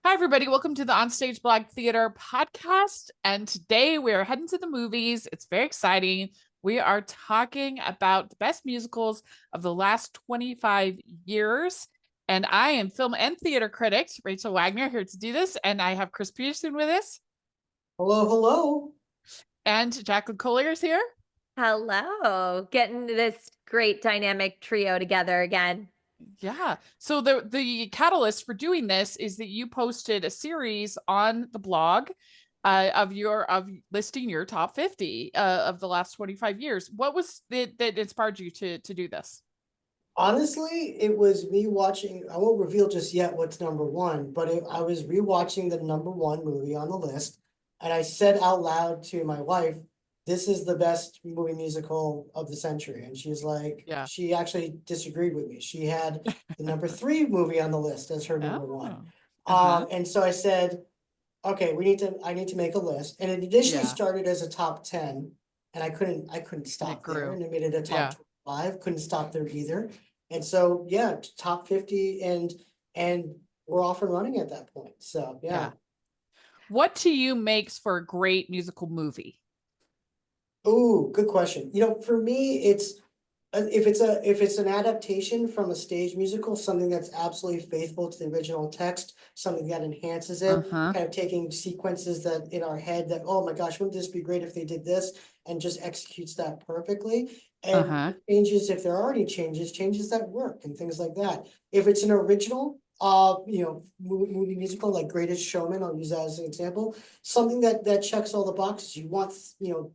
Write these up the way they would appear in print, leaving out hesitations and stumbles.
Hi, everybody. Welcome to the OnStage Blog Theater podcast. And today we are heading to the movies. It's very exciting. We are talking about the best musicals of the last 25 years. And I am film and theater critic Rachel Wagner here to do this. And I have Chris Peterson with us. Hello, hello. And Jacqueline Collier is here. Hello. Getting this great dynamic trio together again. Yeah. So the catalyst for doing this is that you posted a series on the blog of listing your top 50 of the last 25 years. What was it that inspired you to do this? Honestly, it was me watching. I won't reveal just yet what's number one, but I was rewatching the number one movie on the list, and I said out loud to my wife, "This is the best movie musical of the century." And she's like, Yeah. she actually disagreed with me. She had the number three movie on the list as her number one. And so I said, okay, I need to make a list. And it initially started as a top 10, and I couldn't stop there, and it made it a top 25, couldn't stop there either. And so, yeah, top 50 and we're off and running at that point. So, yeah. What to you makes for a great musical movie? Oh, good question. For me, it's if it's an adaptation from a stage musical, something that's absolutely faithful to the original text, something that enhances it, kind of taking sequences that in our head that, oh my gosh, wouldn't this be great if they did this, and just executes that perfectly. And changes, if there are any changes that work and things like that. If it's an original, movie musical like Greatest Showman, I'll use that as an example, something that checks all the boxes. You want,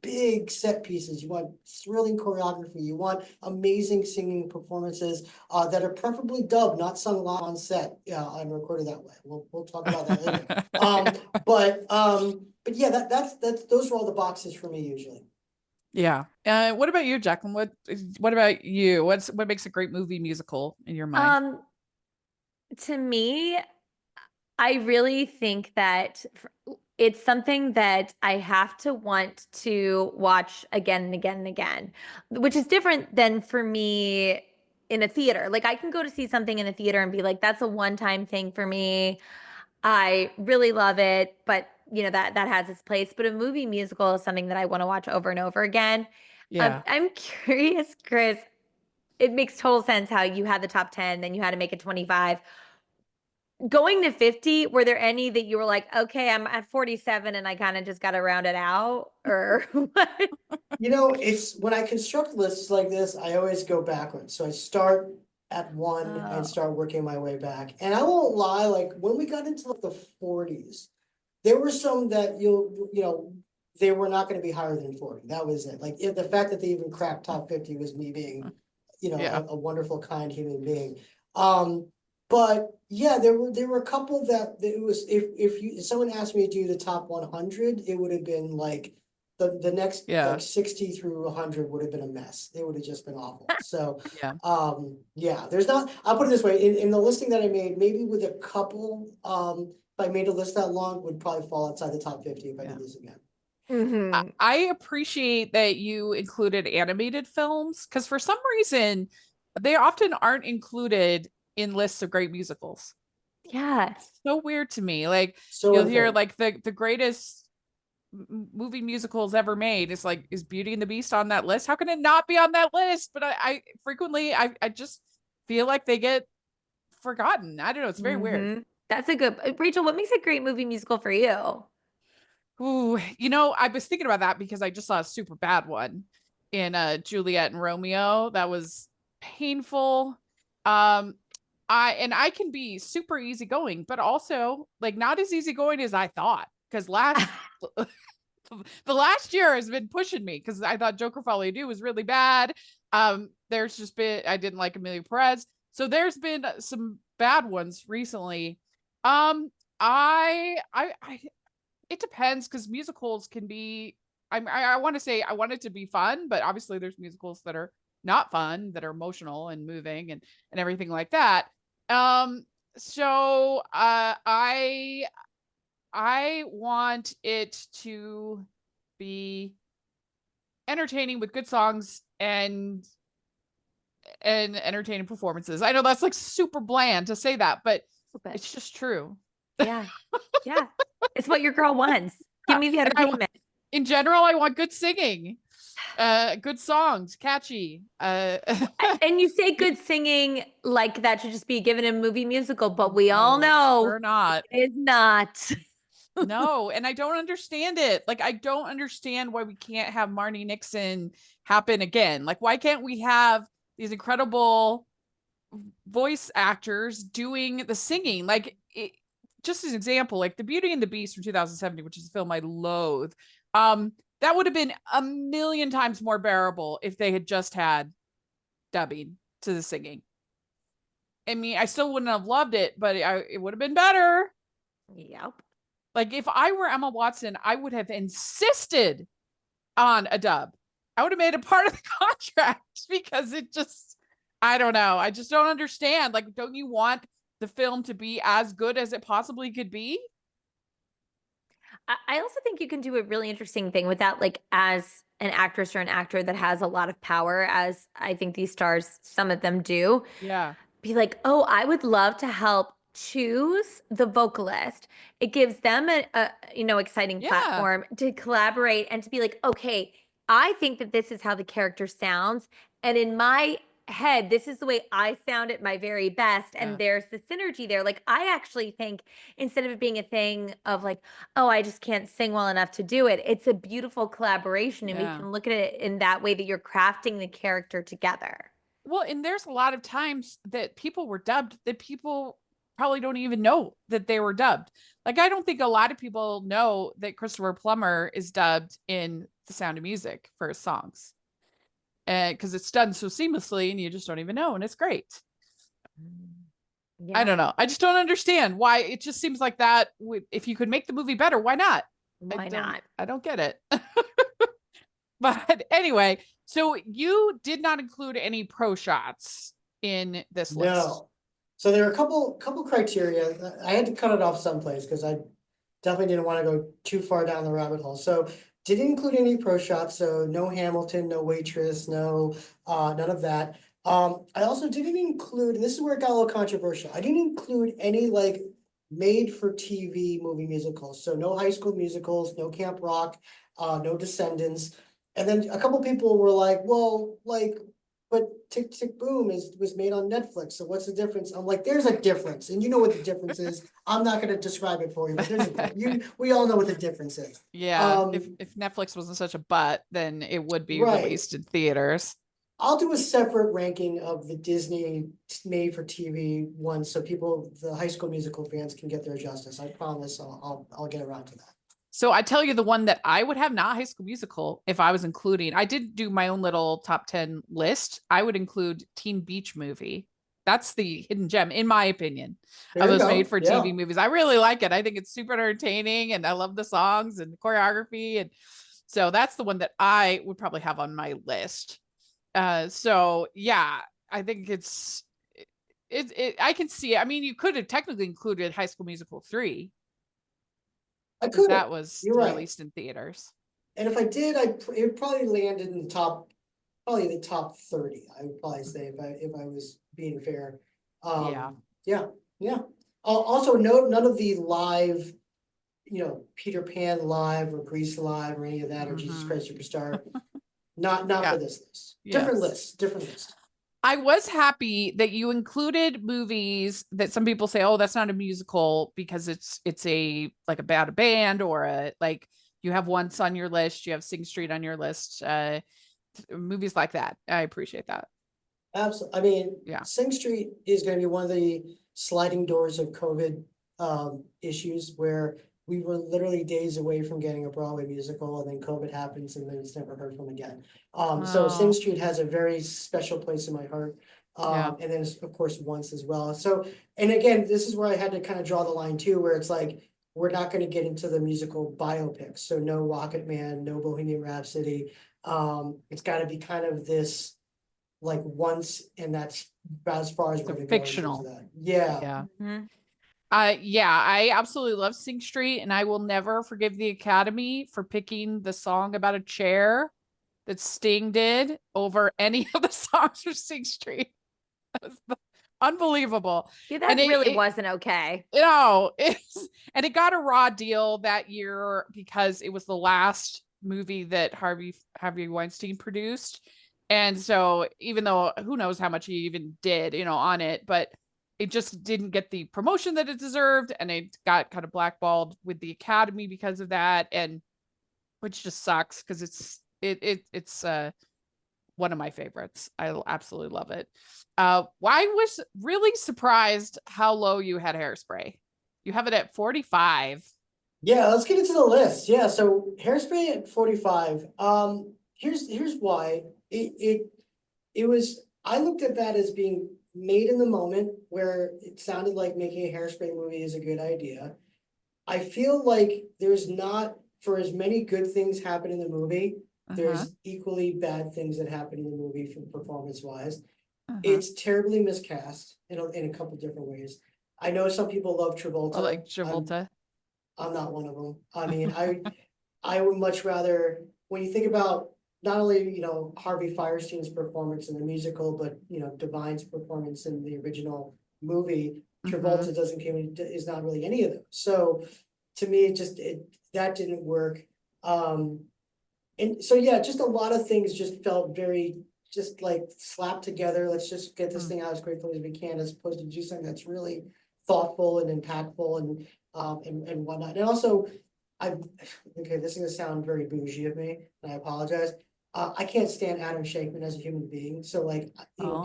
big set pieces, you want thrilling choreography, you want amazing singing performances that are preferably dubbed, not sung live on set, and recorded that way. We'll talk about that later. But yeah, that's those are all the boxes for me usually. Yeah. What about you, Jacqueline? What about you? What makes a great movie musical in your mind? To me, I really think that it's something that I have to want to watch again and again and again, which is different than for me in a theater. Like I can go to see something in a theater and be like, that's a one-time thing for me. I really love it, but that has its place. But a movie musical is something that I want to watch over and over again. Yeah. I'm curious, Chris. It makes total sense how you had the top 10, then you had to make it 25. Going to 50, were there any that you were like, okay, I'm at 47 and I kind of just got to round it out? Or what? It's when I construct lists like this, I always go backwards. So I start at one and start working my way back. And I won't lie, like when we got into like the 40s, there were some that they were not going to be higher than 40. That was it. Like the fact that they even cracked top 50 was me being, a wonderful, kind human being. But yeah, there were a couple that it was, if someone asked me to do the top 100, it would have been like the next like 60 through 100 would have been a mess. It would have just been awful. So there's not, I'll put it this way, in the listing that I made, maybe with a couple, if I made a list that long, would probably fall outside the top 50 if I did this again. I appreciate that you included animated films because for some reason they often aren't included in lists of great musicals. Yeah. It's so weird to me. Like so you'll hear like the greatest movie musicals ever made is Beauty and the Beast on that list? How can it not be on that list? But I frequently I just feel like they get forgotten. I don't know. It's very weird. That's a good Rachel, what makes a great movie musical for you? Ooh, I was thinking about that because I just saw a super bad one in Juliet and Romeo. That was painful. I can be super easygoing, but also like not as easygoing as I thought. Because the last year has been pushing me because I thought Joker Folie à Deux was really bad. There's just been I didn't like Amelia Perez. So there's been some bad ones recently. I it depends because musicals can be I want to say I want it to be fun, but obviously there's musicals that are not fun, that are emotional and moving and everything like that. So I want it to be entertaining with good songs and entertaining performances. I know that's like super bland to say that, but it's just true. Yeah. Yeah. It's what your girl wants. Give me the And entertainment. in general, I want good singing, good songs, catchy. And you say good singing like that should just be given in movie musical, but we all know Sure not. it is not. No, and I don't understand it. Like, I don't understand why we can't have Marnie Nixon happen again. Like, why can't we have these incredible voice actors doing the singing? Like, just as an example, like The Beauty and the Beast from 2017, which is a film I loathe. That would have been a million times more bearable if they had just had dubbing to the singing. I mean, I still wouldn't have loved it, but it would have been better. Yep. Like, if I were Emma Watson, I would have insisted on a dub. I would have made it part of the contract because it just, I don't know. I just don't understand. Like, don't you want the film to be as good as it possibly could be? I also think you can do a really interesting thing with that, like as an actress or an actor that has a lot of power, as I think these stars, some of them do, Yeah. be like, oh, I would love to help choose the vocalist. It gives them a exciting Yeah. platform to collaborate and to be like, okay, I think that this is how the character sounds. And in my head, this is the way I sound at my very best. Yeah. And there's the synergy there. Like, I actually think instead of it being a thing of like, oh, I just can't sing well enough to do it, it's a beautiful collaboration. And we Yeah. can look at it in that way that you're crafting the character together. Well, and there's a lot of times that people were dubbed that people probably don't even know that they were dubbed. Like, I don't think a lot of people know that Christopher Plummer is dubbed in The Sound of Music for his songs. Because it's done so seamlessly and you just don't even know. And it's great. I Yeah. don't know. I just don't understand why it just seems like that. If you could make the movie better, why not? Why not? I don't get it. But anyway, so you did not include any pro shots in this list. No. So there are a couple criteria. I had to cut it off someplace because I definitely didn't want to go too far down the rabbit hole. So didn't include any pro shots. So no Hamilton, no Waitress, no none of that. I also didn't include, and this is where it got a little controversial. I didn't include any like made for TV movie musicals. So no High School Musicals, no Camp Rock, no Descendants. And then a couple people were like, well, like, but Tick Tick Boom was made on Netflix. So what's the difference? I'm like, there's a difference, and you know what the difference is. I'm not going to describe it for you, but there's we all know what the difference is. Yeah, if Netflix wasn't such a butt, then it would be Right. released in theaters. I'll do a separate ranking of the Disney made for TV ones, so people, the High School Musical fans, can get their justice. I promise. I'll get around to that. So I tell you the one that I would have, not High School Musical, if I was including, I did do my own little top 10 list. I would include Teen Beach Movie. That's the hidden gem, in my opinion, There of you those go. made for Yeah. TV movies. I really like it. I think it's super entertaining and I love the songs and the choreography. And so that's the one that I would probably have on my list. So yeah, I think I can see it. I mean, you could have technically included High School Musical 3. I Because could have. that was You're right. released in theaters. And if I did, it probably landed in the top, probably the top 30. I would probably say if I was being fair. Yeah. Yeah. Also, none of the live, Peter Pan live or Grease live or any of that or Jesus Mhm. Christ Superstar. Not Yeah. for this list. Different Yes. list. I was happy that you included movies that some people say, oh, that's not a musical because it's a like about a band or like you have Once on your list, you have Sing Street on your list, movies like that. I appreciate that. Absolutely. I mean, Yeah. Sing Street is going to be one of the sliding doors of COVID issues where we were literally days away from getting a Broadway musical, and then COVID happens, and then it's never heard from again. So Sing Oh. Street has a very special place in my heart. Yeah. And then of course Once as well. So, and again, this is where I had to kind of draw the line too, where it's like, we're not going to get into the musical biopics. So no Rocket Man, no Bohemian Rhapsody. It's got to be kind of this like Once, and that's about as far as we're going to go in terms fictional. of that. Yeah. Yeah. Mhm. Yeah, I absolutely love Sing Street, and I will never forgive the Academy for picking the song about a chair that Sting did over any of the songs for Sing Street. That was Unbelievable. Yeah, that And really it wasn't okay. and it got a raw deal that year because it was the last movie that Harvey Weinstein produced. And so even though who knows how much he even did, on it, but it just didn't get the promotion that it deserved, and it got kind of blackballed with the Academy because of that, and which just sucks because it's one of my favorites. I absolutely love it. I was really surprised how low you had Hairspray. You have it at 45. Yeah, let's get into the list. Yeah, so Hairspray at 45. Here's why. It was, I looked at that as being made in the moment where it sounded like making a Hairspray movie is a good idea. I feel like there's not, for as many good things happen in the movie, there's equally bad things that happen in the movie from performance-wise. It's terribly miscast in a couple different ways. I know some people love Travolta. I like Travolta. I'm not one of them. I mean, I would much rather, when you think about not only, Harvey Firestein's performance in the musical, but, Divine's performance in the original movie, Travolta is not really any of them. So to me, that didn't work. And so, yeah, just a lot of things just felt very, just like slapped together. Let's just get this thing out as quickly as we can, as opposed to do something that's really thoughtful and impactful and whatnot. And also, okay, this is gonna sound very bougie of me, and I apologize. I can't stand Adam Shankman as a human being. So like,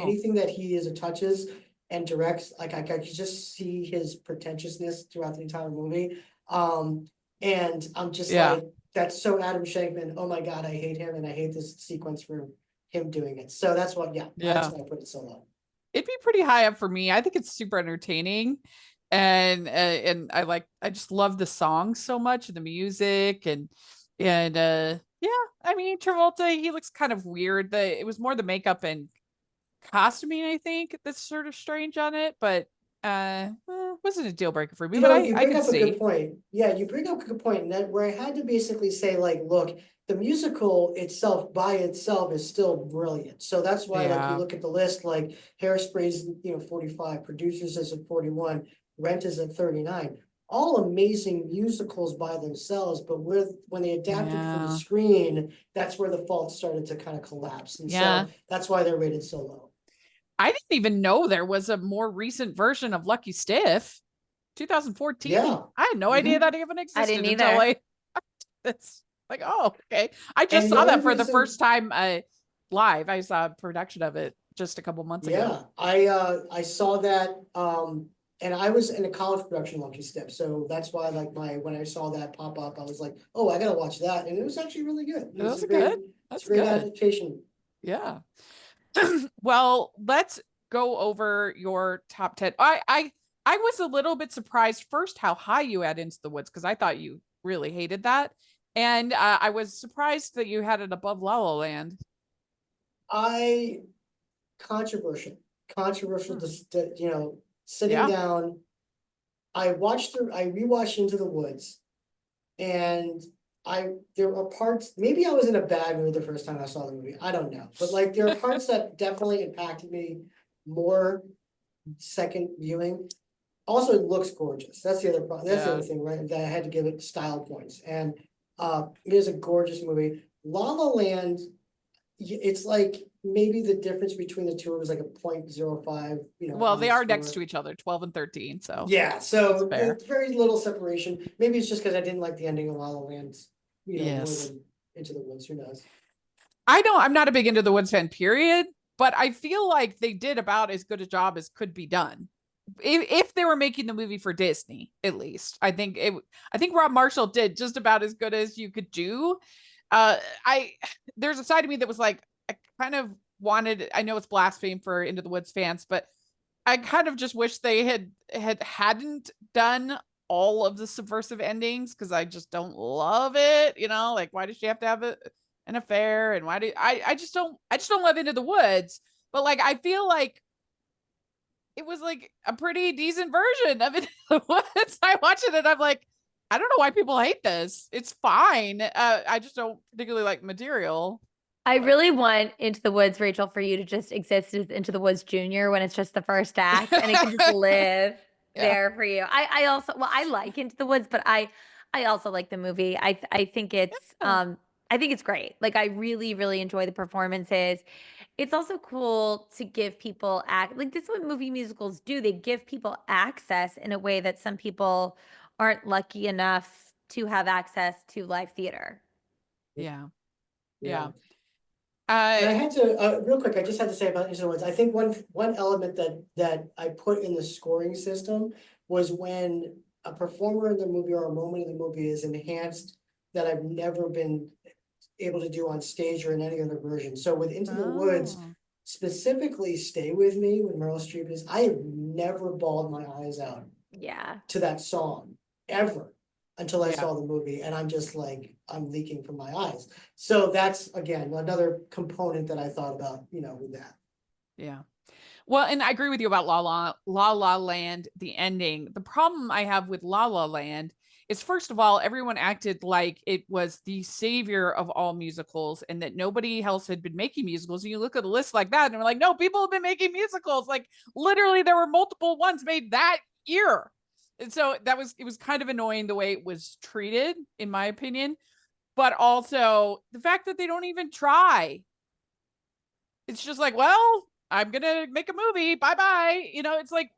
anything that he touches and directs, like I could just see his pretentiousness throughout the entire movie. And I'm just like, that's so Adam Shankman. Oh my God, I hate him, and I hate this sequence for him doing it. So that's why, that's why I put it so low. It'd be pretty high up for me. I think it's super entertaining, and I just love the song so much, and the music, and yeah. I mean, Travolta, he looks kind of weird. It was more the makeup and costuming, I think, that's sort of strange on it, but wasn't a deal breaker for me. But You I bring could up a see. good point. Yeah, you bring up a good point, and that where I had to basically say, like, look, the musical itself by itself is still brilliant. So that's why, like, you look at the list, like Hairspray's, 45, Producers is at 41, Rent is at 39. All amazing musicals by themselves, but when they adapted for the screen, that's where the fault started to kind of collapse. And so that's why they're rated so low. I didn't even know there was a more recent version of Lucky Stiff, 2014. Yeah. I had no idea that even existed. I didn't until either. it's like, oh, okay. I just saw that for the first time live. I saw a production of it just a couple months ago. Yeah, I saw that, and I was in a college production, Lucky Step, so that's why, like, when I saw that pop up, I was like, oh, I gotta watch that, and it was actually really good. It was good. That's great good. adaptation. Yeah. Well, let's go over your top 10. I was a little bit surprised first how high you had Into the Woods, because I thought you really hated that, and I was surprised that you had it above La La Land. Controversial, sitting down. I rewatched Into the Woods, and there are parts, maybe I was in a bad mood the first time I saw the movie. I don't know. But like, there are parts that definitely impacted me more second viewing. Also, it looks gorgeous. That's the other problem. That's the other thing, right? That I had to give it style points. And it is a gorgeous movie. La La Land, it's like maybe the difference between the two was like a 0.05, Well, they are score. next to each other, 12 and 13. So yeah, so there's very little separation. Maybe it's just because I didn't like the ending of La La Land, more than Into the Woods. Who knows? I'm not a big Into the Woods fan, period. But I feel like they did about as good a job as could be done. If they were making the movie for Disney, at least. I think Rob Marshall did just about as good as you could do. There's a side of me that was like, I kind of wanted, I know it's blasphemy for Into the Woods fans, but I kind of just wish they hadn't done all of the subversive endings, because I just don't love it. Like, why does she have to have an affair, and why do I just don't love Into the Woods. But like, I feel like it was like a pretty decent version of Into the Woods. I watch it and I'm like, I don't know why people hate this. It's fine. I just don't particularly like material. I really want Into the Woods, Rachel, for you to just exist as Into the Woods Junior when it's just the first act and it can just live Yeah. there for you. I also, well, I like Into the Woods, but I also like the movie. I think it's Yeah. I think it's great. Like I really, really enjoy the performances. It's also cool to give people like this is what movie musicals do. They give people access in a way that some people aren't lucky enough to have access to live theater. Yeah. Yeah. Yeah. And Uh, I had to, real quick, I just had to say about Into the Woods, I think one element that I put in the scoring system was when a performer in the movie or a moment in the movie is enhanced that I've never been able to do on stage or in any other version. So with Into the Woods, oh, specifically Stay With Me when Meryl Streep is, I have never bawled my eyes out Yeah. to that song ever until I yeah. saw the movie, and I'm just like, I'm leaking from my eyes. So that's again another component that I thought about, with that. Yeah. Well, and I agree with you about La La Land, the ending. The problem I have with La La Land is, first of all, everyone acted like it was the savior of all musicals and that nobody else had been making musicals. And you look at a list like that and we're like, no, people have been making musicals. Like literally there were multiple ones made that year. And so it was kind of annoying the way it was treated, in my opinion. But also the fact that they don't even try. It's just like, well, I'm gonna make a movie. Bye bye. It's like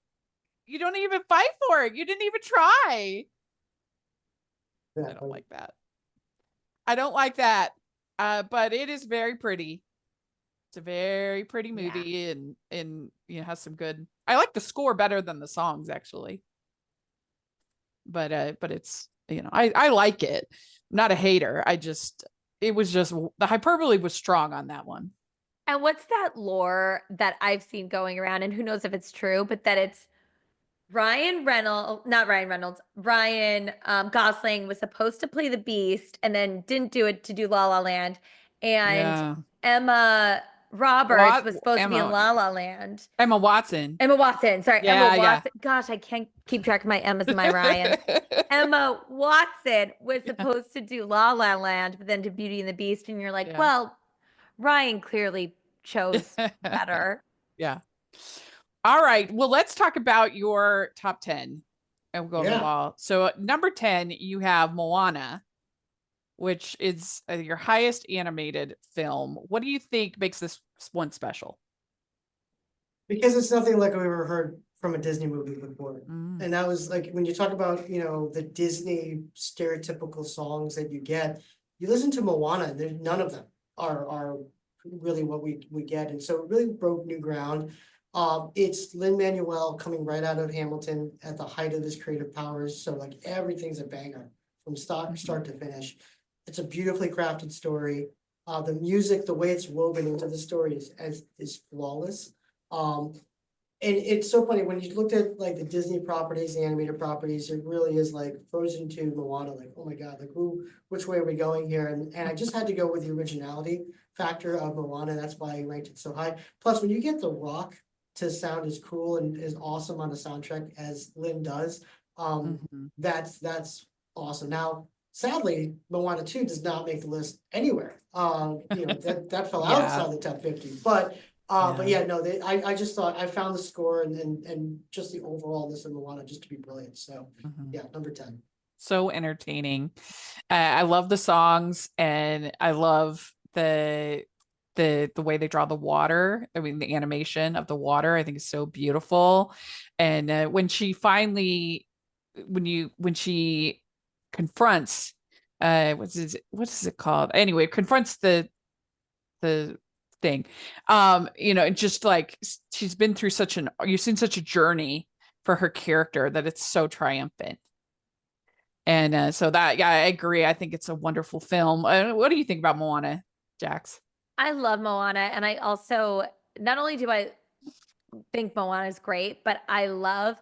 you don't even fight for it. You didn't even try. I Yeah, don't like that. I don't like that. But it is very pretty. It's a very pretty Yeah. movie and has some good. I like the score better than the songs actually. But it's I like it. I'm not a hater. It was just the hyperbole was strong on that one. And what's that lore that I've seen going around, and who knows if it's true, but that it's Ryan Reynolds, not Ryan Reynolds, Ryan Gosling was supposed to play the Beast and then didn't do it to do La La Land. And Yeah. Emma Roberts What was supposed to be in La La Land. Emma Watson. Emma Watson, sorry, Emma Yeah, yeah. Watson. Gosh, I can't keep track of my Emmas and my Ryans. Emma Watson was Yeah, supposed to do La La Land, but then to Beauty and the Beast. And you're like, yeah. well, Ryan clearly chose better. Yeah. All right. Well, let's talk about your top 10 and we'll go over the yeah. ball. So, number 10, you have Moana, which is your highest animated film. What do you think makes this one special? Because it's nothing like we've ever heard from a Disney movie before. Mm. And that was like when you talk about, the Disney stereotypical songs that you get, you listen to Moana, none of them are really what we get. And so it really broke new ground. It's Lin-Manuel coming right out of Hamilton at the height of his creative powers. So like everything's a banger from start to finish. It's a beautifully crafted story. The music, the way it's woven into the story is flawless. Um, and it's so funny when you looked at like the Disney properties, the animated properties, it really is like Frozen to Moana, like, oh my God, like which way are we going here? And I just had to go with the originality factor of Moana. That's why I ranked it so high. Plus, when you get The Rock to sound as cool and as awesome on the soundtrack as Lynn does, Mhm. that's awesome. Now, sadly, Moana 2 does not make the list anywhere. That fell Yeah. outside the top 50, but yeah, no, I just thought I found the score and just the overallness of Moana just to be brilliant. So Mhm. yeah, number 10. So entertaining. I love the songs and I love the way they draw the water. I mean, the animation of the water, I think is so beautiful. And when she finally, when she confronts, what is it called? Anyway, confronts the thing. Just like she's been through you've seen such a journey for her character that it's so triumphant. And so that, yeah, I agree. I think it's a wonderful film. What do you think about Moana, Jax? I love Moana, and I also not only do I think Moana is great, but I love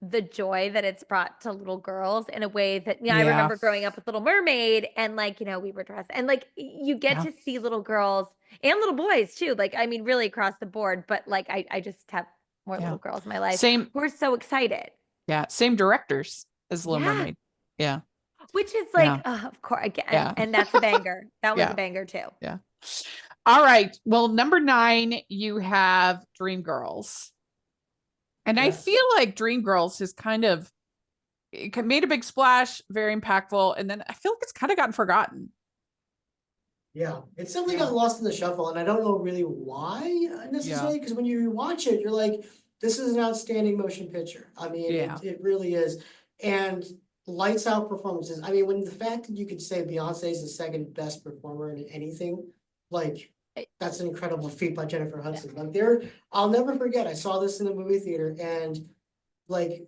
the joy that it's brought to little girls in a way that I Yeah, remember growing up with Little Mermaid and like, we were dressed and like you get yeah, to see little girls and little boys too. Like, I mean, really across the board, but like I just have more yeah. little girls in my life Same, who are so excited. yeah, same directors as Little Yeah. Mermaid. Yeah, Which is like, yeah, of course, again, yeah, and that's a banger. That was a yeah, banger too. yeah. All right. Well, number 9, you have Dreamgirls. And I feel Yes. like Dreamgirls has kind of made a big splash, very impactful. And then I feel like it's kind of gotten forgotten. Yeah, it's definitely Yeah. got lost in the shuffle, and I don't know really why Yeah. necessarily, because when you watch it, you're like, this is an outstanding motion picture. I mean, Yeah. it really is. And lights out performances. I mean, when the fact that you could say Beyonce is the second best performer in anything, like that's an incredible feat by Jennifer Hudson. Like I'll never forget, I saw this in the movie theater and like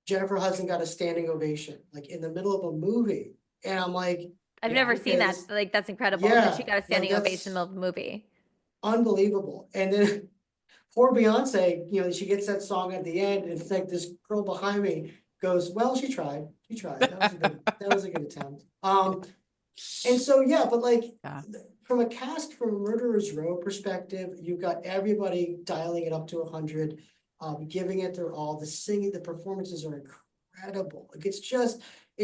Jennifer Hudson got a standing ovation, like in the middle of a movie. And I'm like, I've yeah, never seen okay, that. this, Like, that's incredible that she yeah, got a like standing ovation in the that's middle of the movie. unbelievable. And then poor Beyonce, she gets that song at the end, and it's like this girl behind me goes, "Well, she tried. She tried. That was a good attempt." And so yeah, but like Yeah. from a Murderer's Row perspective, you've got everybody dialing it up to 100, giving it their all. The singing, the performances are incredible. Like it's Yeah.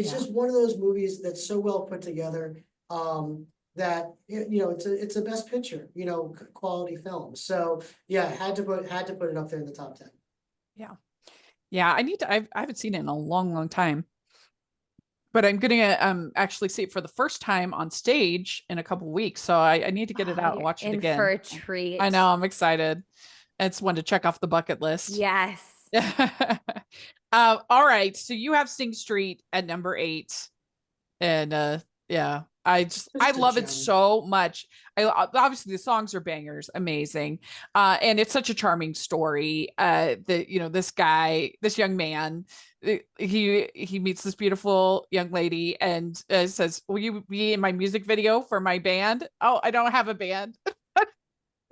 just one of those movies that's so well put together. That it's a best picture, quality film. So yeah, had to put it up there in the top 10. Yeah. Yeah. I haven't seen it in a long, long time. But I'm gonna actually see it for the first time on stage in a couple weeks. So I need to get it Oh, out and you're watch it in for again. a I treat. know, I'm excited. It's one to check off the bucket list. Yes. All right. So you have Sing Street at number 8. And yeah, I Just a love it gem. so much. Obviously the songs are bangers, amazing. And it's such a charming story. This young man, he meets this beautiful young lady and says, "Will you be in my music video for my band?" Oh, I don't have a band.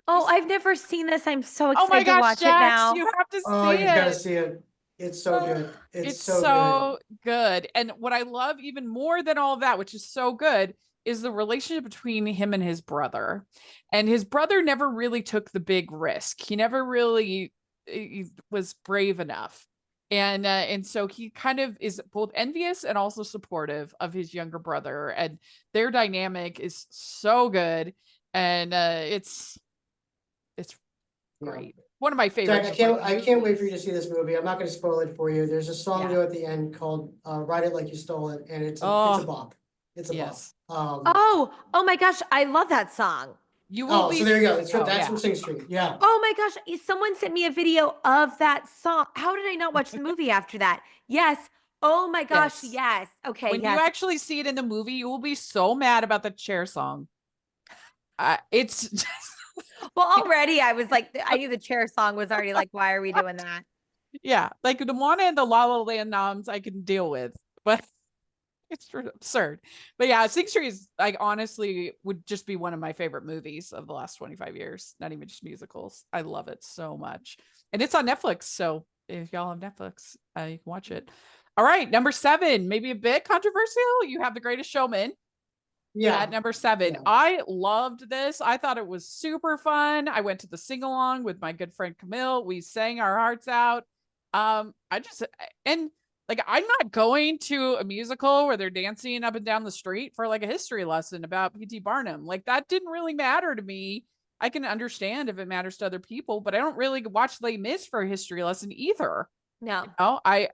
Oh, I've never seen this. I'm so Oh my excited to gosh, watch it Jax, now. you have to Oh, see you've got to it. see it. It's so good. It's It's so good. so good. And what I love even more than all of that, which is so good, is the relationship between him and his brother. And his brother never really took the big risk. He never really he was brave enough. And so he kind of is both envious and also supportive of his younger brother. And their dynamic is so good. And it's Yeah. great. One of my Jack, favorites of like I can't wait for you movies. to see this movie. I'm not going to spoil it for you. There's a song Yeah. though at the end called "Ride It Like You Stole It," and it's a Oh, bop. It's a bop. yes. Oh my gosh, I love that song. You will Oh, be. so there you go. Oh, That's from yeah. Sing Street. Yeah. Oh my gosh, someone sent me a video of that song. How did I not watch the movie after that? Yes. Oh my gosh, Yes. yes. Okay, When you yes. actually see it in the movie, you will be so mad about the chair song. It's just, Well, already I was like, I knew the chair song was already like, why are we doing that? yeah, like the Moana and the La La Land noms I can deal with, but it's absurd. But yeah, Sing Street is like honestly would just be one of my favorite movies of the last 25 years, not even just musicals. I love it so much. And it's on Netflix, so if y'all have Netflix, you can watch it. All right, number 7, maybe a bit controversial. You have The Greatest Showman. Yeah. At number 7, Yeah. I loved this. I thought it was super fun. I went to the sing along with my good friend Camille. We sang our hearts out. And like I'm not going to a musical where they're dancing up and down the street for like a history lesson about P.T. Barnum. Like that didn't really matter to me. I can understand if it matters to other people, but I don't really watch Les Mis for a history lesson either. No. You know, I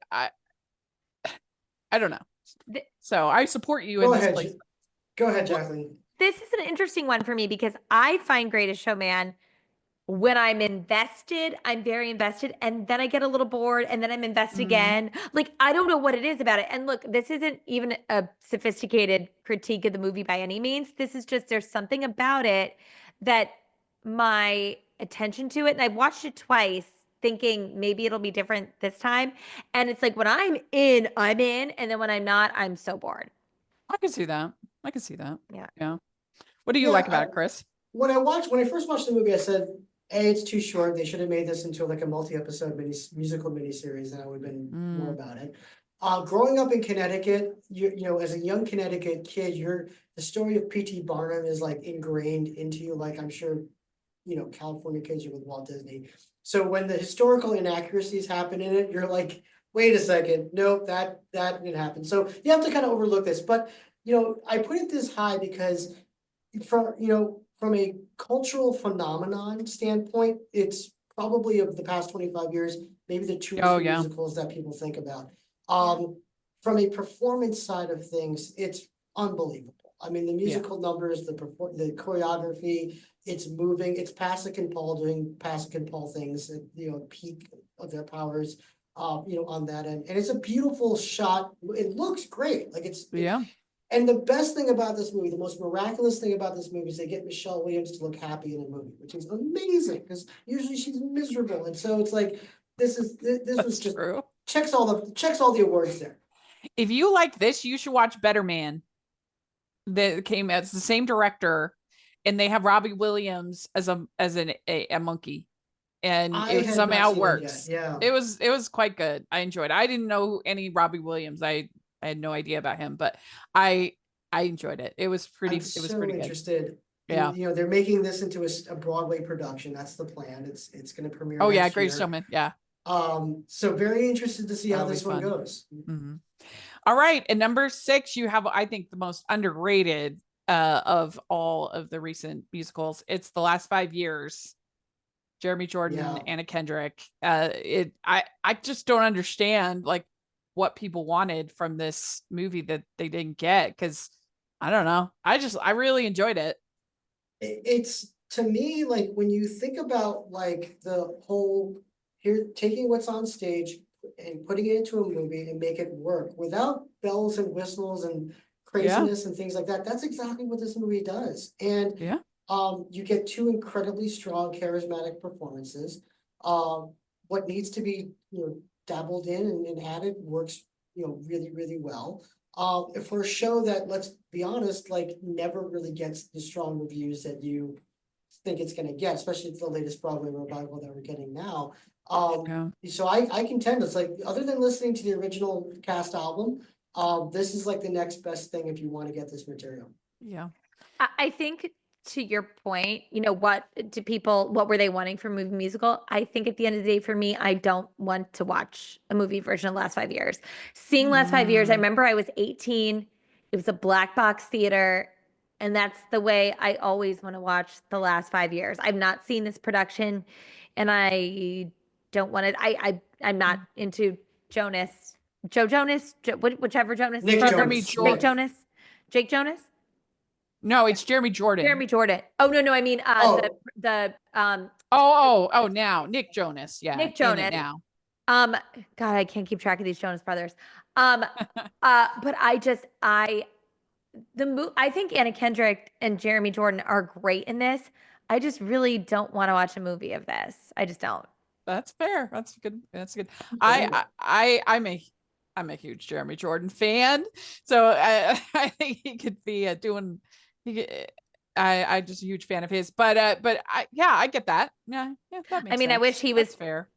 don't know. So I support you in this place. Go ahead, Jacqueline. This is an interesting one for me because I find Greatest Showman when I'm invested, I'm very invested, and then I get a little bored, and then I'm invested again. Like, I don't know what it is about it. And look, this isn't even a sophisticated critique of the movie by any means. This is just, there's something about it that my attention to it, and I've watched it twice thinking maybe it'll be different this time. And it's like when I'm in, and then when I'm not, I'm so bored. I can see that. I can see that. Yeah. Yeah. What do you Yeah, like about it, Chris? When I first watched the movie, I said, A, it's too short. They should have made this into like a multi-episode musical miniseries, and I would have been more about it. Growing up in Connecticut, as a young Connecticut kid, the story of P.T. Barnum is like ingrained into you, like I'm sure, California kids are with Walt Disney. So when the historical inaccuracies happen in it, you're like, wait a second, nope, that didn't happen. So you have to kind of overlook this. But, I put it this high because from a cultural phenomenon standpoint, it's probably of the past 25 years, maybe the two or Oh, three yeah. musicals that people think about. From a performance side of things, it's unbelievable. I mean, the musical numbers, the choreography, it's moving, it's Pasek and Paul doing Pasek and Paul things, at, you know, peak of their powers, you know, on that end. And it's a beautiful shot. It looks great. Like Yeah. and the best thing about this movie, the most miraculous thing about this movie is they get Michelle Williams to look happy in a movie, which is amazing because usually she's miserable. And so it's like, this That's was just true. checks all the awards there. If you like this, you should watch Better Man. That came as the same director, and they have Robbie Williams as a monkey, and I it had not somehow seen it yet. works. Yeah. It was quite good. I enjoyed it. I didn't know any Robbie Williams. I had no idea about him, but I enjoyed it. It was I'm pretty so good. interested. Yeah. You know, they're making this into a Broadway production. That's the plan. It's going to premiere Oh yeah, next Great year. Showman. Yeah. So very interested to see how That'll be this one fun. goes. Mhm. All right, and number 6, you have I think the most underrated of all of the recent musicals. It's The Last 5 Years. Jeremy Jordan, Yeah. Anna Kendrick. I just don't understand like what people wanted from this movie that they didn't get, because I don't know. I really enjoyed it. It's to me like when you think about like the whole here taking what's on stage and putting it into a movie and make it work without bells and whistles and craziness and things like that. That's exactly what this movie does. And Yeah. you get two incredibly strong, charismatic performances. What needs to be, you know, dabbled in and added works, you know, really, really well. For a show that, let's be honest, like never really gets the strong reviews that you think it's gonna get, especially the latest Broadway revival that we're getting now. Yeah. So I contend it's like, other than listening to the original cast album, this is like the next best thing if you want to get this material. Yeah. I think to your point, you know, what were they wanting from a movie musical? I think at the end of the day, for me, I don't want to watch a movie version of Last 5 Years. Seeing Last 5 Years, I remember I was 18. It was a black box theater. And that's the way I always want to watch The Last 5 Years. I've not seen this production and I don't want it. I'm not into Jonas, Joe Jonas, whichever Jonas Nick brother, Jeremy Jonas. Nick Jordan. Jonas, Jake Jonas. No, it's Jeremy Jordan. Jeremy Jordan. Oh no, I mean Oh. the Now Nick Jonas. Yeah. Nick In it Jonas. now. God, I can't keep track of these Jonas brothers. But I think Anna Kendrick and Jeremy Jordan are great in this. I just really don't want to watch a movie of this. I just don't. That's fair. That's good. That's good. Yeah. I'm a huge Jeremy Jordan fan, so I think he could be doing. I just a huge fan of his, but I get that. Yeah, that makes I mean, sense. I wish he was That's fair.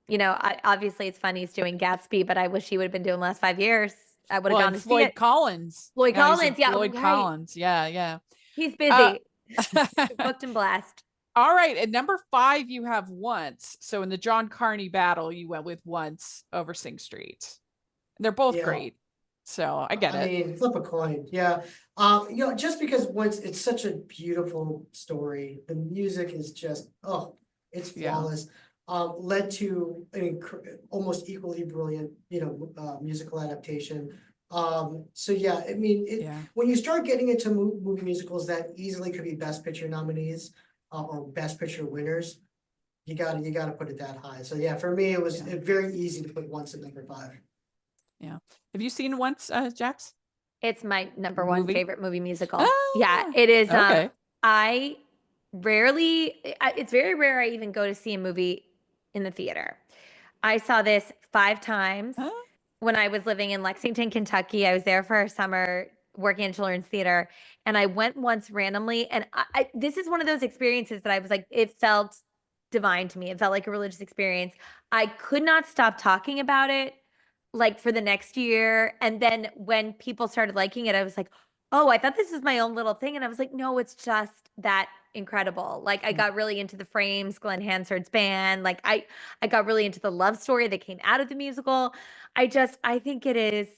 You know, obviously it's funny he's doing Gatsby, but I wish he would have been doing Last 5 Years. I would have Well, gone and to see Floyd it. Collins. Lloyd Yeah, he's in Collins, yeah, Floyd right. Collins. Yeah. He's Uh, busy. Booked and blast. All right, at number 5, you have Once. So in the John Carney battle, you went with Once over Sing Street. They're both Yeah. great, so I get it. I mean, flip a coin. Yeah. You know, just because once it's such a beautiful story, the music is just, oh, it's Yeah. flawless. Led to an almost equally brilliant, you know, musical adaptation. So yeah, I mean, Yeah. when you start getting into movie musicals that easily could be Best Picture nominees, or Best Picture winners, you gotta put it that high. So yeah, for me, it was very easy to put Once at number 5. Yeah. Have you seen Once, Jax? It's my number one Movie? favorite movie musical. Ah, Yeah, it is. okay. It's very rare I even go to see a movie in the theater. I saw this 5 times Huh? when I was living in Lexington, Kentucky. I was there for a summer working in children's theater, and I went once randomly. And this is one of those experiences that I was like, it felt divine to me. It felt like a religious experience. I could not stop talking about it like for the next year. And then when people started liking it, I was like, oh, I thought this was my own little thing. And I was like, no, it's just that incredible. Like I got really into the Frames, Glenn Hansard's band. Like I got really into the love story that came out of the musical. I think it is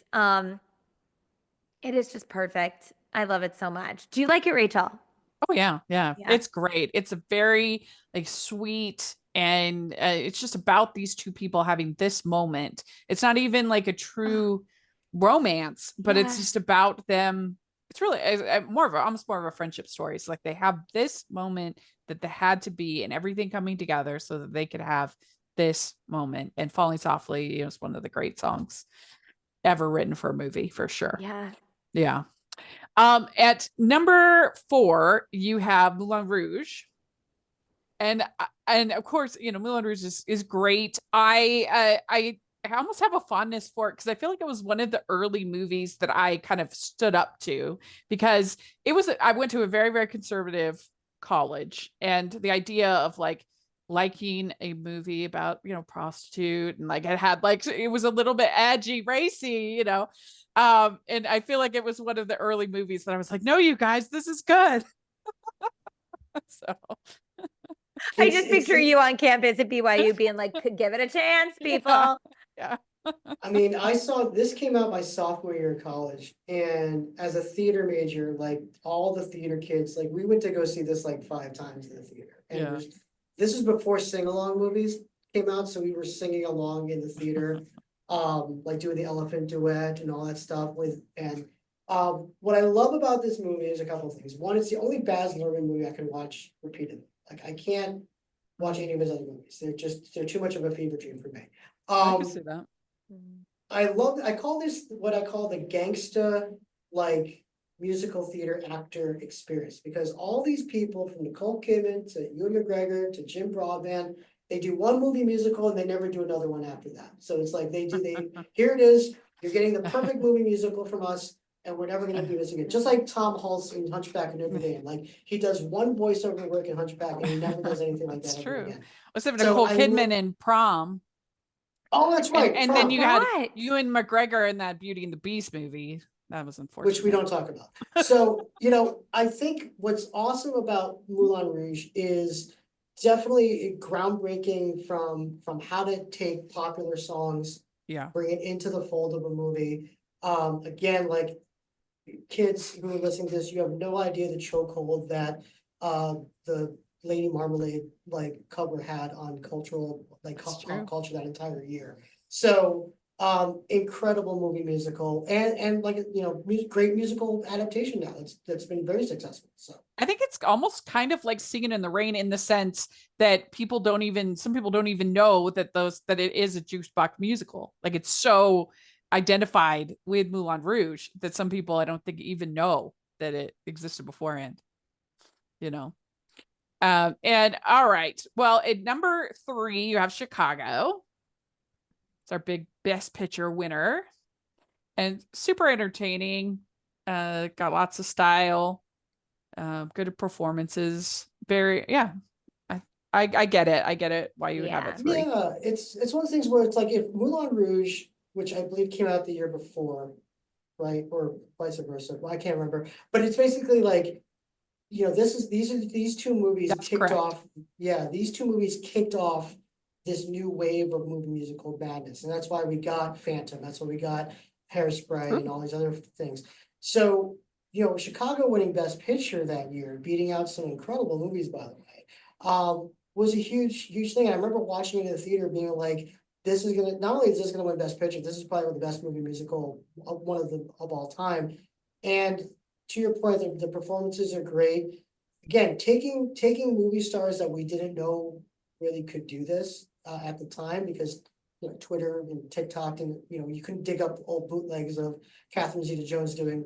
just perfect. I love it so much. Do you like it, Rachel? Oh yeah, yeah. Yeah. It's great. It's a very like sweet and it's just about these two people having this moment. It's not even like a true romance, but it's Yeah. just about them. It's really more of a almost more of a friendship story. It's like they have this moment that they had to be and everything coming together so that they could have this moment. And Falling Softly, is one of the great songs ever written for a movie for sure. Yeah. Yeah. At number 4, you have Moulin Rouge, and of course, Moulin Rouge is great. I almost have a fondness for it because I feel like it was one of the early movies that I kind of stood up to because I went to a very, very conservative college, and the idea of like liking a movie about prostitute and like it had like it was a little bit edgy, racy, and I feel like it was one of the early movies that I was like, no, you guys, this is good. So I It's just it's picture you on campus at BYU being like, "Could give it a chance, yeah, people." yeah. I mean, I saw this came out my sophomore year of college, and as a theater major, like all the theater kids, like we went to go see this like 5 times in the theater. And Yeah. this was before sing-along movies came out, so we were singing along in the theater, like doing the elephant duet and all that stuff what I love about this movie is a couple of things. One, it's the only Baz Luhrmann movie I can watch repeatedly. Like I can't watch any of his other movies. They're too much of a fever dream for me. I can see that. I call this what I call the gangsta like musical theater actor experience because all these people from Nicole Kidman to Ewan McGregor to Jim Broadbent, they do one movie musical and they never do another one after that. So it's like here it is, you're getting the perfect movie musical from us, and we're never gonna do this again. Just like Tom Hulce in Hunchback of Notre Dame, like he does one voiceover work in Hunchback and he never does anything like That's that ever true. again. Let's have So Nicole I Kidman in Prom. Oh, that's And right, and then Prom. you had Right. Ewan McGregor in that Beauty and the Beast movie. That was unfortunate. Which we don't talk about. So, I think what's awesome about Moulin Rouge is definitely groundbreaking from how to take popular songs, Yeah. bring it into the fold of a movie. Again, like kids who are listening to this, you have no idea the chokehold that the Lady Marmalade like cover had on cultural like pop culture that entire year. So incredible movie musical and like great musical adaptation now. That's been very successful. So I think it's almost kind of like Singing in the Rain in the sense that some people don't even know that it is a jukebox musical. Like it's so identified with Moulin Rouge that some people I don't think even know that it existed beforehand. And all right. Well, at number 3, you have Chicago. It's our big Best Picture winner. And super entertaining. Got lots of style. Good performances. Very, yeah. I get it. I get it why you would have it 3. yeah, it's one of the things where it's like if Moulin Rouge, which I believe came out the year before, right, or vice versa, I can't remember, but it's basically like these two movies That's kicked correct. off. Yeah, these two movies kicked off this new wave of movie musical madness, and that's why we got Phantom. That's why we got Hairspray and all these other things. So Chicago winning Best Picture that year, beating out some incredible movies, by the way, was a huge, huge thing. I remember watching it in the theater, being like, "This is gonna not only is this gonna win Best Picture, this is probably the best movie musical one of all time." And to your point, the performances are great. Again, taking movie stars that we didn't know really could do this at the time because Twitter and TikTok and you couldn't dig up old bootlegs of Catherine Zeta-Jones doing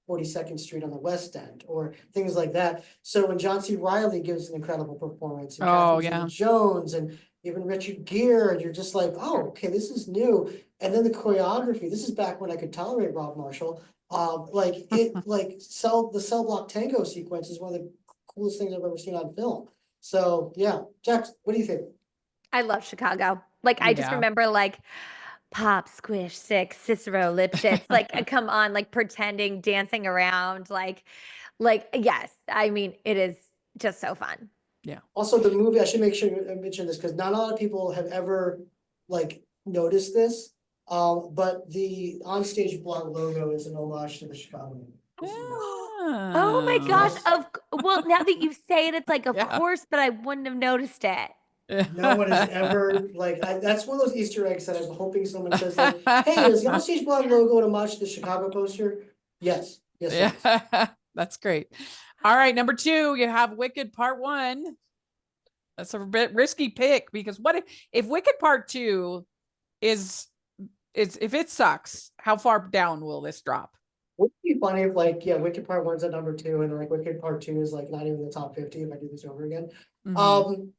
42nd Street on the West End or things like that. So when John C. Reilly gives an incredible performance and Catherine Zeta-Jones and even Richard Gere, and you're just like, oh, okay, this is new. And then the choreography. This is back when I could tolerate Rob Marshall. The cell block tango sequence is one of the coolest things I've ever seen on film. So yeah, Jax, what do you think? I love Chicago. Like I just remember like pop, squish, six, Cicero, Lipschitz, like come on, like pretending, dancing around, like yes. I mean, it is just so fun. Yeah. Also, the movie, I should make sure I mention this because not a lot of people have ever like noticed this. But the OnStage blog logo is an homage to the Chicago movie. Oh my gosh. Oh. Well, now that you say it, it's like, of Yeah. course, but I wouldn't have noticed it. No one has ever, like, that's one of those Easter eggs that I'm hoping someone says, like, hey, is the OnStage Blog logo to match the Chicago poster? Yes, yes, it is. Yeah, that's great. All right, number 2, you have Wicked Part 1. That's a bit risky pick because what if Wicked Part 2 is if it sucks, how far down will this drop? Wouldn't it be funny if, like, yeah, Wicked Part 1's at number 2, and like Wicked Part 2 is like not even in the top 50 if I do this over again. Mhm.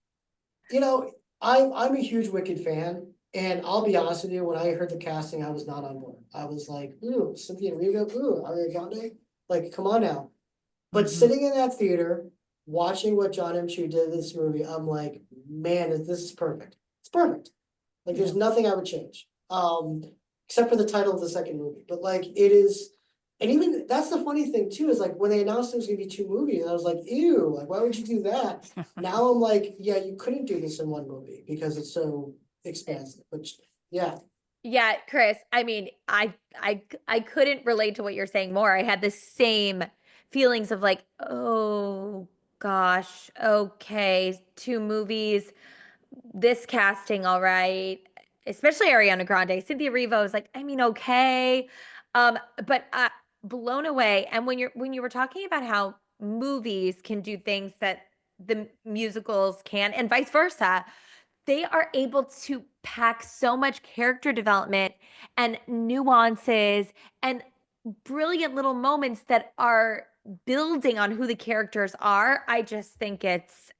You know, I'm a huge Wicked fan, and I'll be honest with you, when I heard the casting, I was not on board. I was like, ooh, Cynthia Erivo, ooh, Ariana Grande, like, come on now. But Mhm. sitting in that theater, watching what John M. Chu did in this movie, I'm like, man, this is perfect. It's perfect. Like, there's Yeah. nothing I would change. Except for the title of the second movie. But like, it is, and even that's the funny thing too, is like when they announced it was gonna be 2 movies, I was like, ew, like, why would you do that? Now I'm like, yeah, you couldn't do this in 1 movie because it's so expansive, which, yeah. Yeah, Chris, I mean, I couldn't relate to what you're saying more. I had the same feelings of like, oh gosh, okay, 2 movies, this casting, all right. Especially Ariana Grande. Cynthia Erivo was like, I mean, okay. But blown away. And when you were talking about how movies can do things that the musicals can, and vice versa, they are able to pack so much character development and nuances and brilliant little moments that are building on who the characters are. I just think it's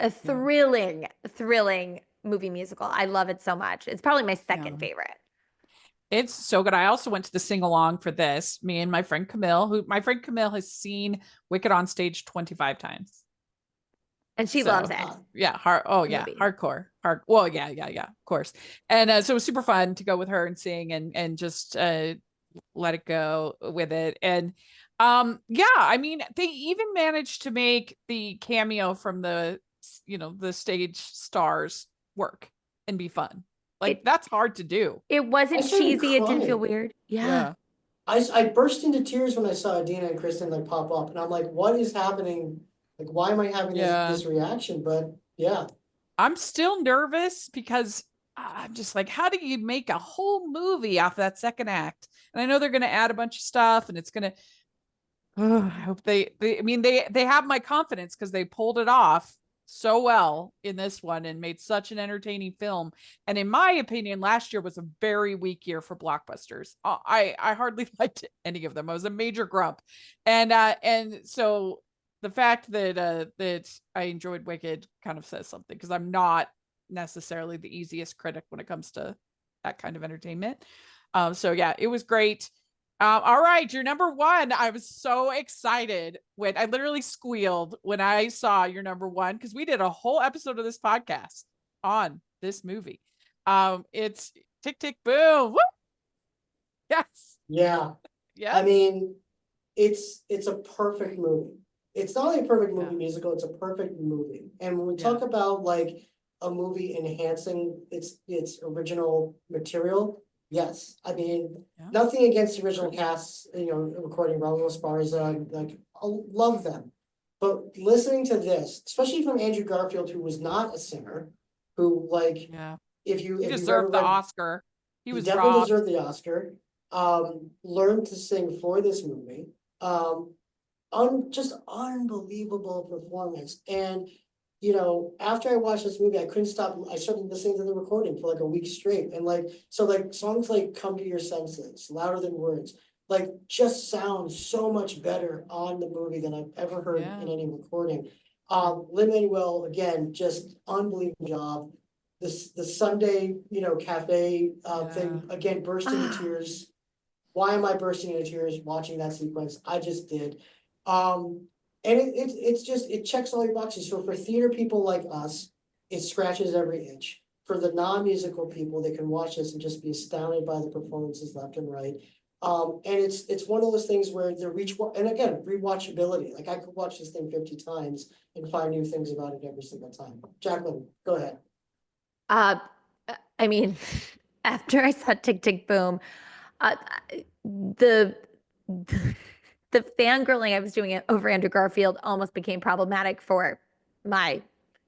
a thrilling movie musical. I love it so much. It's probably my second Yeah. favorite. It's so good. I also went to the sing along for this. Me and my friend Camille, who my friend Camille has seen Wicked on stage 25 times. And she loves So it. yeah, oh The yeah, movie. hardcore. Well, yeah, of course. And so it was super fun to go with her and sing and just let it go with it. And yeah, I mean, they even managed to make the cameo from the stage stars work and be fun. Like It that's hard to do. it I wasn't started cheesy. It didn't feel crying. weird. Yeah. Yeah. I burst into tears when I saw Adina and Kristen like pop up, and I'm like, what is happening? Like, why am I having Yeah. this reaction? But yeah. I'm still nervous because I'm just like, how do you make a whole movie off that second act? And I know they're going to add a bunch of stuff, and it's going to. I hope I mean, they have my confidence because they pulled it off so well in this one and made such an entertaining film. And in my opinion, last year was a very weak year for blockbusters. I hardly liked any of them. I was a major grump, and so the fact that I enjoyed Wicked kind of says something because I'm not necessarily the easiest critic when it comes to that kind of entertainment. So yeah, it was great. All right, your number 1. I was so excited when I literally squealed when I saw your number 1 because we did a whole episode of this podcast on this movie. It's Tick Tick Boom. Woo! Yes, Yeah. I yes, mean, it's a perfect movie. It's not only a perfect movie yeah, musical, it's a perfect movie. And when we yeah, talk about like a movie enhancing its original material, yes. I mean, yeah. nothing against the original cast, recording Raul Esparza, like I love them. But listening to this, especially from Andrew Garfield, who was not a singer, who like Yeah. if you He if you've ever deserved the read, Oscar. He he was definitely robbed. deserved the Oscar. Learned to sing for this movie. Just unbelievable performance. And after I watched this movie, I couldn't stop. I started listening to the recording for like a week straight. And like, so like songs like Come to Your Senses, Louder Than Words, like just sound so much better on the movie than I've ever heard Yeah. in any recording. Lin-Manuel, again, just unbelievable job. The Sunday, cafe thing, again, burst into tears. Why am I bursting into tears watching that sequence? I just did. And it's just, it checks all your boxes. So for theater people like us, it scratches every itch. For the non-musical people, they can watch this and just be astounded by the performances left and right. And it's one of those things where and again, rewatchability. Like I could watch this thing 50 times and find new things about it every single time. Jacqueline, go ahead. Uh, I mean, after I saw Tick Tick Boom, uh, the the fangirling I was doing over Andrew Garfield almost became problematic for my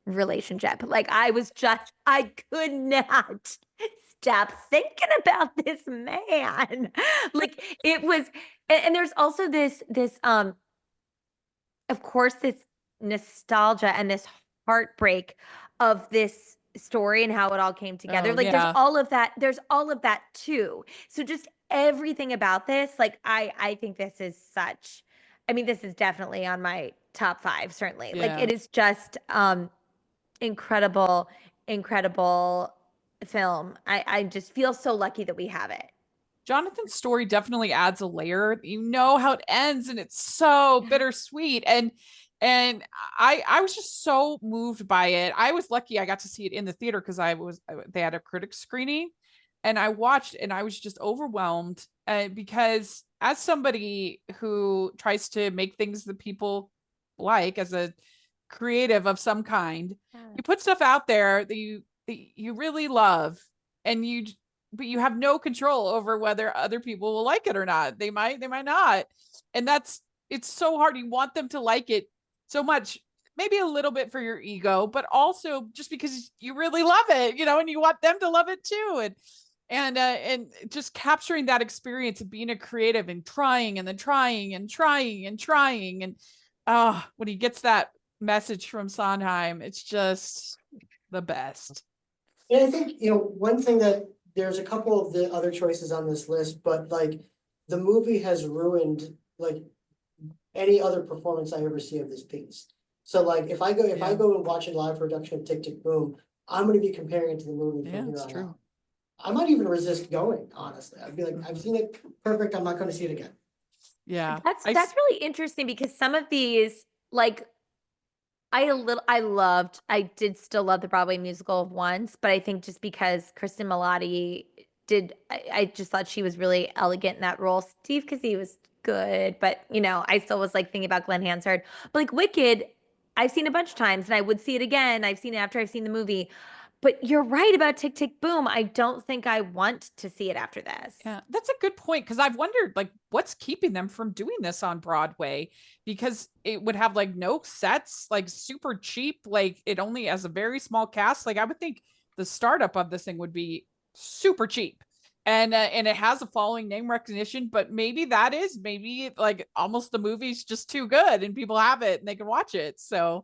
relationship. Like I could not stop thinking about this man. Like it was, and there's also this of course, this nostalgia and this heartbreak of this story and how it all came together. Oh, Like yeah. there's all of that too. So just everything about this, like I think this is such, I mean, this is definitely on my top 5, certainly. Like Yeah. it is just incredible, incredible film. I just feel so lucky that we have it. Jonathan's story definitely adds a layer. You know how it ends, and it's so Yeah. bittersweet. And I was just so moved by it. I was lucky I got to see it in the theater because they had a critic screening, and I watched, and I was just overwhelmed because as somebody who tries to make things that people like as a creative of some kind, you put stuff out there that you really love, and but you have no control over whether other people will like it or not. They might not. And it's so hard. You want them to like it so much, maybe a little bit for your ego, but also just because you really love it, and you want them to love it too. And just capturing that experience of being a creative and trying and then trying and trying and trying. And when he gets that message from Sondheim, it's just the best. And I think, one thing that there's a couple of the other choices on this list, but like the movie has ruined like any other performance I ever see of this piece. So like if I go and watch a live production of Tick Tick Boom, I'm gonna be comparing it to the movie Yeah, from here it's on true. out. I might even resist going, honestly. I'd be like, I've seen it, perfect, I'm not gonna see it again. Yeah. That's really interesting because some of these, like I did still love the Broadway musical of Once, but I think just because Kristen Milotti I just thought she was really elegant in that role. Steve Kazee was good, but I still was like thinking about Glenn Hansard. But like Wicked, I've seen a bunch of times and I would see it again. I've seen it after I've seen the movie. But you're right about Tick Tick Boom. I don't think I want to see it after this. Yeah, that's a good point because I've wondered like what's keeping them from doing this on Broadway, because it would have like no sets, like super cheap, like it only has a very small cast. Like I would think the startup of this thing would be super cheap. And it has a following, name recognition, but maybe like almost the movie's just too good and people have it and they can watch it. So,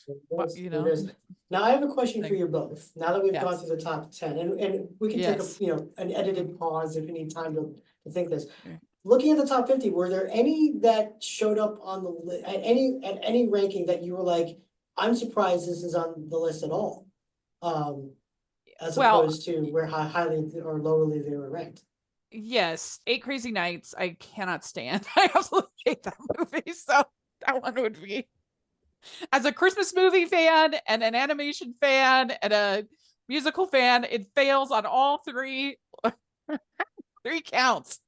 It is. Now I have a question for you both. Now that we've gone Yes. through the top 10, and we can take Yes. an edited pause if you need time to think this. Okay. Looking at the top 50, were there any that showed up on the at any ranking that you were like, I'm surprised this is on the list at all? As Well, opposed to where highly or lowly they were ranked. yes, Eight Crazy Nights. I cannot stand. I absolutely hate that movie. So that one would be, as a Christmas movie fan and an animation fan and a musical fan, it fails on all three counts.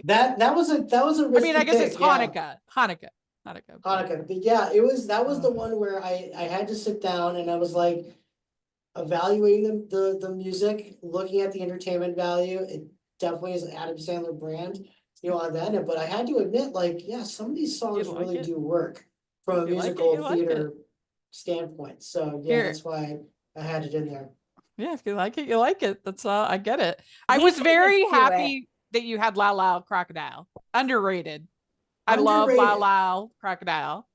That was a I mean, risky I guess it's pick, yeah. Hanukkah. But yeah, that was the one where I had to sit down and I was like evaluating the music, looking at the entertainment value. It definitely is an Adam Sandler brand, on that end. But I had to admit, like, yeah, some of these songs like really it? do work from a If you like it, musical you like theater standpoint. So yeah, Here. that's why I had it in there. Yeah, if you like it, you like it. That's I get it. I We was can very just do it. happy that you had La La Crocodile. Underrated. I love La Underrated. La Crocodile.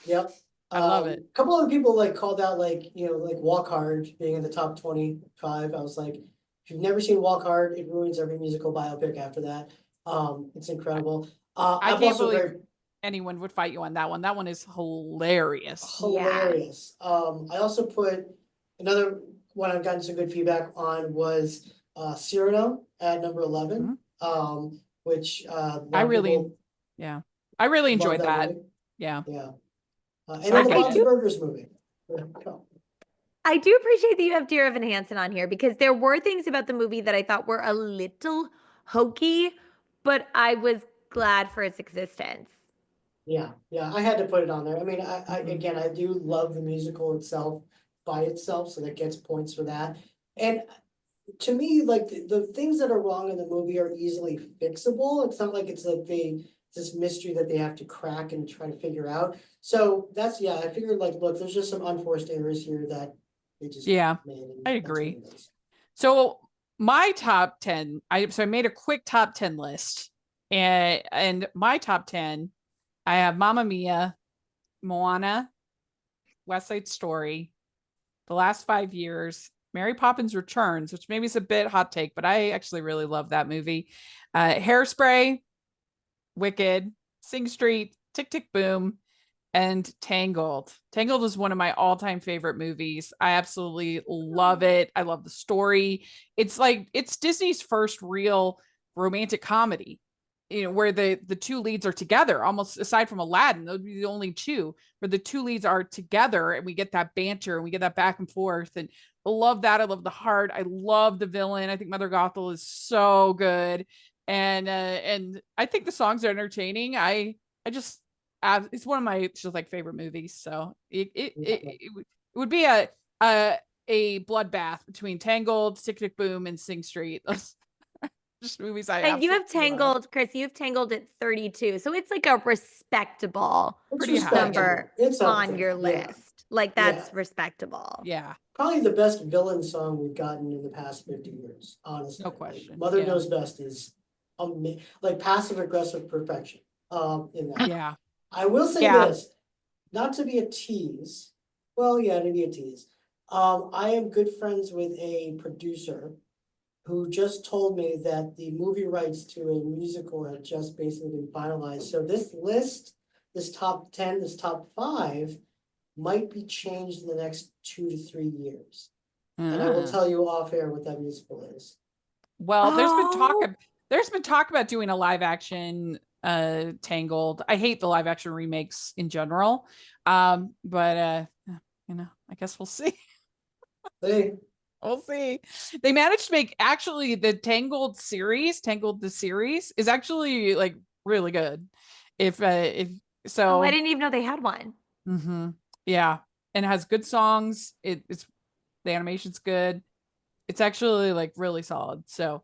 Yep. I love it. A couple other people like called out like, like Walk Hard being in the top 25. I was like, if you've never seen Walk Hard, it ruins every musical biopic after that. It's incredible. I I'm can't also believe very anyone would fight you on that one. That one is hilarious. hilarious. I also put another one I've gotten some good feedback on was Cyrano at number 11. Which a lot of people yeah. I really love enjoyed that. movie. Yeah. Yeah. And So then the I get Bob's it. Burgers movie. I do appreciate that you have Dear Evan Hansen on here because there were things about the movie that I thought were a little hokey, but I was glad for its existence. Yeah, I had to put it on there. I mean, again, I do love the musical itself by itself, so that gets points for that. And to me, like the things that are wrong in the movie are easily fixable. It's not like it's like they this mystery that they have to crack and try to figure out. So that's, yeah, I figured like, look, there's just some unforced errors here that they just Yeah, made. And I that's what agree. it is. So my top 10, I made a quick top 10 list. And my top 10, I have Mamma Mia, Moana, West Side Story, The Last 5 Years, Mary Poppins Returns, which maybe is a bit hot take, but I actually really love that movie. Hairspray, Wicked, Sing Street, Tick Tick Boom, and Tangled. Tangled is one of my all-time favorite movies. I absolutely love it. I love the story. It's Disney's first real romantic comedy, where the two leads are together, almost aside from Aladdin. Those would be the only two where the two leads are together and we get that banter and we get that back and forth. And I love that. I love the heart. I love the villain. I think Mother Gothel is so good. And I think the songs are entertaining. I just it's one of my just like favorite movies. So it would be a bloodbath between Tangled, Tick Tick Boom, and Sing Street. Those just movies I And you have absolutely love. Tangled, Chris, you have Tangled at 32. So it's like a respectable It's Pretty high. number It's up on there, your yeah. list. Like that's respectable. Yeah, Probably the best villain song we've gotten in the past 50 years, honestly. no Like, question. Mother Yeah. Knows Best is like passive aggressive perfection in that. Yeah. I will say Yeah. this, not to be a tease. Well, yeah, to be a tease. I am good friends with a producer who just told me that the movie rights to a musical have just basically been finalized. So this list, this top 10, this top 5 might be changed in the next 2 to 3 years. And I will tell you off air what that musical is. Well, Oh. there's been talk about doing a live action Tangled. I hate the live action remakes in general. But I guess we'll see. Hey, We'll see. They managed to make actually the Tangled series, Tangled the series is actually like really good. If Oh, I so, didn't even know they had one. yeah, and it has good songs. It's the animation's good. It's actually like really solid. So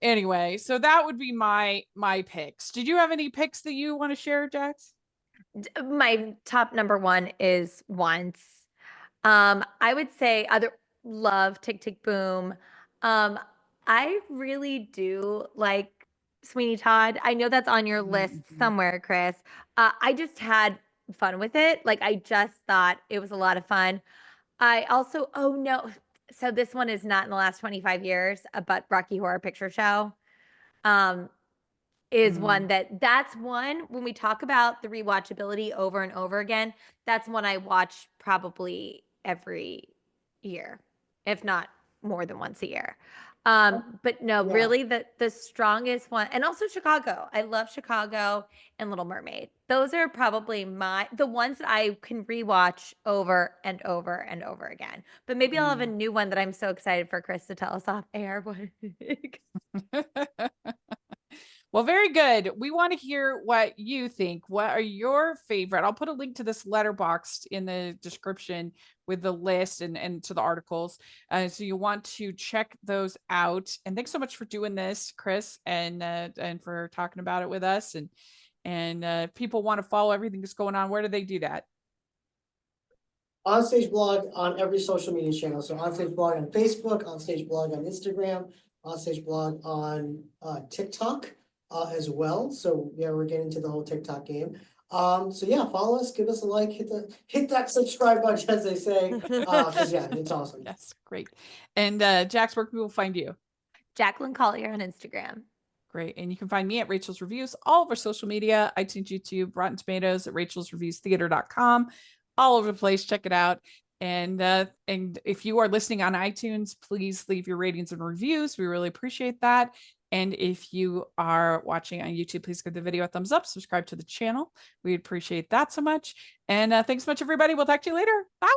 anyway, so that would be my picks. Did you have any picks that you want to share, Jax? My top number one is Once. I would say other love Tick Tick Boom. I really do like Sweeney Todd. I know that's on your list somewhere, Chris. I just had fun with it. Like I just thought it was a lot of fun. I also, oh no, so this one is not in the last 25 years, but Rocky Horror Picture Show. Is one that's one when we talk about the rewatchability over and over again, that's one I watch probably every year, if not more than once a year. But no, Yeah. really the strongest one, and also Chicago. I love Chicago and Little Mermaid. Those are probably the ones that I can rewatch over and over and over again. But maybe I'll have a new one that I'm so excited for Chris to tell us off air. Well, very good. We want to hear what you think. What are your favorite? I'll put a link to this letterbox in the description with the list and to the articles. So you want to check those out. And thanks so much for doing this, Chris, and for talking about it with us. And people want to follow everything that's going on. Where do they do that? OnStage blog on every social media channel. So OnStage blog on Facebook, OnStage blog on Instagram, OnStage blog on TikTok as well. So yeah, we're getting to the whole TikTok game. So yeah, follow us, give us a like, hit that subscribe button, as they say. Because yeah, it's awesome. Yes, great. And Jax, where can people find you? Jacqueline Collier on Instagram. Great. And you can find me at Rachel's Reviews, all of our social media, iTunes, YouTube, Rotten Tomatoes, at rachelsreviewstheater.com, all over the place. Check it out. And if you are listening on iTunes, please leave your ratings and reviews. We really appreciate that. And if you are watching on YouTube, please give the video a thumbs up, subscribe to the channel. We appreciate that so much. And thanks so much, everybody. We'll talk to you later. Bye.